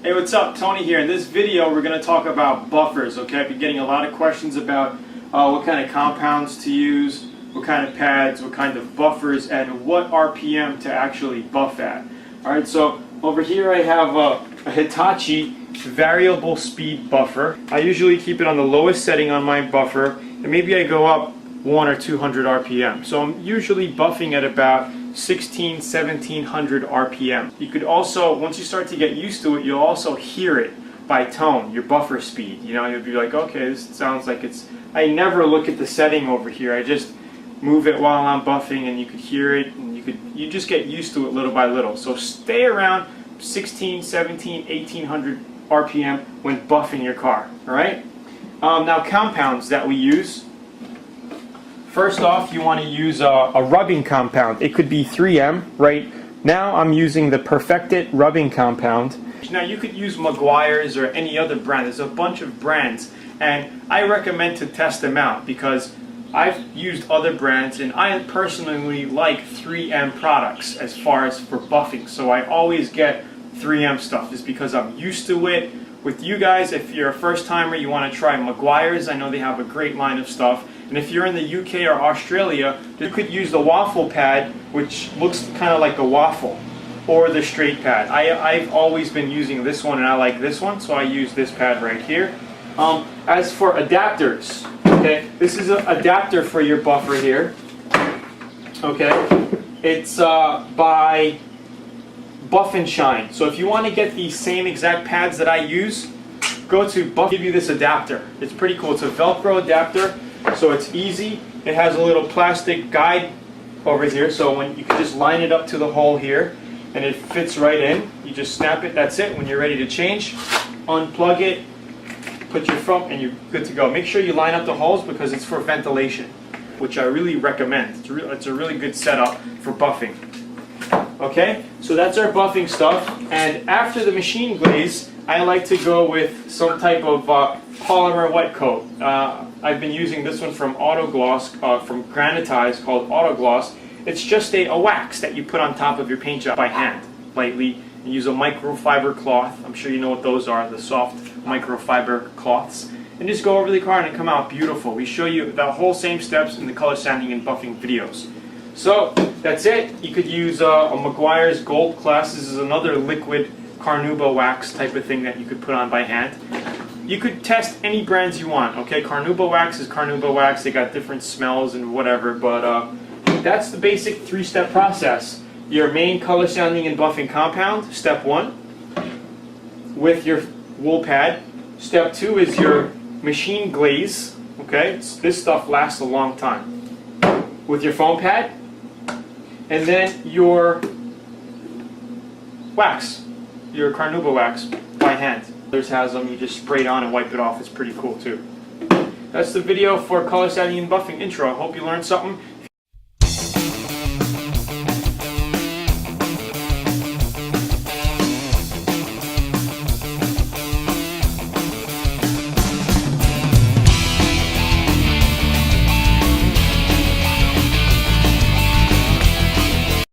Hey, what's up? Tony here. In this video we're going to talk about buffers, okay? I've been getting a lot of questions about what kind of compounds to use, what kind of pads, what kind of buffers, and what RPM to actually buff at. Alright, so over here I have a Hitachi variable speed buffer. I usually keep it on the lowest setting on my buffer, and maybe I go up 100 or 200 RPM. So I'm usually buffing at about 1700 RPM. You could also, once you start to get used to it, you'll also hear it by tone, your buffer speed. You know, you'll be like, okay, this sounds like it's... I never look at the setting over here. I just move it while I'm buffing, and you could hear it, and you just get used to it little by little. So stay around 16, 17, 1800 RPM when buffing your car. All right. Now compounds that we use. First off, you want to use a rubbing compound. It could be 3M. Right now I'm using the Perfected rubbing compound. Now you could use Meguiar's or any other brand. There's a bunch of brands, and I recommend to test them out because I've used other brands and I personally like 3M products as far as for buffing. So I always get 3M stuff just because I'm used to it. With you guys, if you're a first timer, you want to try Meguiar's. I know they have a great line of stuff. And if you're in the UK or Australia, you could use the waffle pad, which looks kind of like a waffle, or the straight pad. I've always been using this one, and I like this one, so I use this pad right here. As for adapters, okay, this is an adapter for your buffer here. Okay, it's by Buff and Shine. So if you want to get the same exact pads that I use, go to Buff. Give you this adapter. It's pretty cool. It's a Velcro adapter. So it's easy. It has a little plastic guide over here, so when you can just line it up to the hole here, and it fits right in. You just snap it. That's it. When you're ready to change, unplug it, put your phone, and you're good to go. Make sure you line up the holes because it's for ventilation, which I really recommend. It's a really good setup for buffing. Okay, so that's our buffing stuff. And after the machine glaze, I like to go with some type of polymer wet coat. I've been using this one from from Granitize, called Autogloss. It's just a wax that you put on top of your paint job by hand, lightly. You use a microfiber cloth. I'm sure you know what those are, the soft microfiber cloths. And just go over the car and it come out beautiful. We show you the whole same steps in the color sanding and buffing videos. So that's it. You could use a Meguiar's Gold Class. This is another liquid carnauba wax type of thing that you could put on by hand. You could test any brands you want. Okay, carnauba wax is carnauba wax. They got different smells and whatever, but that's the basic three-step process. Your main color sanding and buffing compound, step 1, with your wool pad. Step 2 is your machine glaze. Okay, this stuff lasts a long time. With your foam pad, and then your wax, your carnauba wax by hand. Others has them, you just spray it on and wipe it off. It's pretty cool too. That's the video for color sanding and buffing intro. I hope you learned something.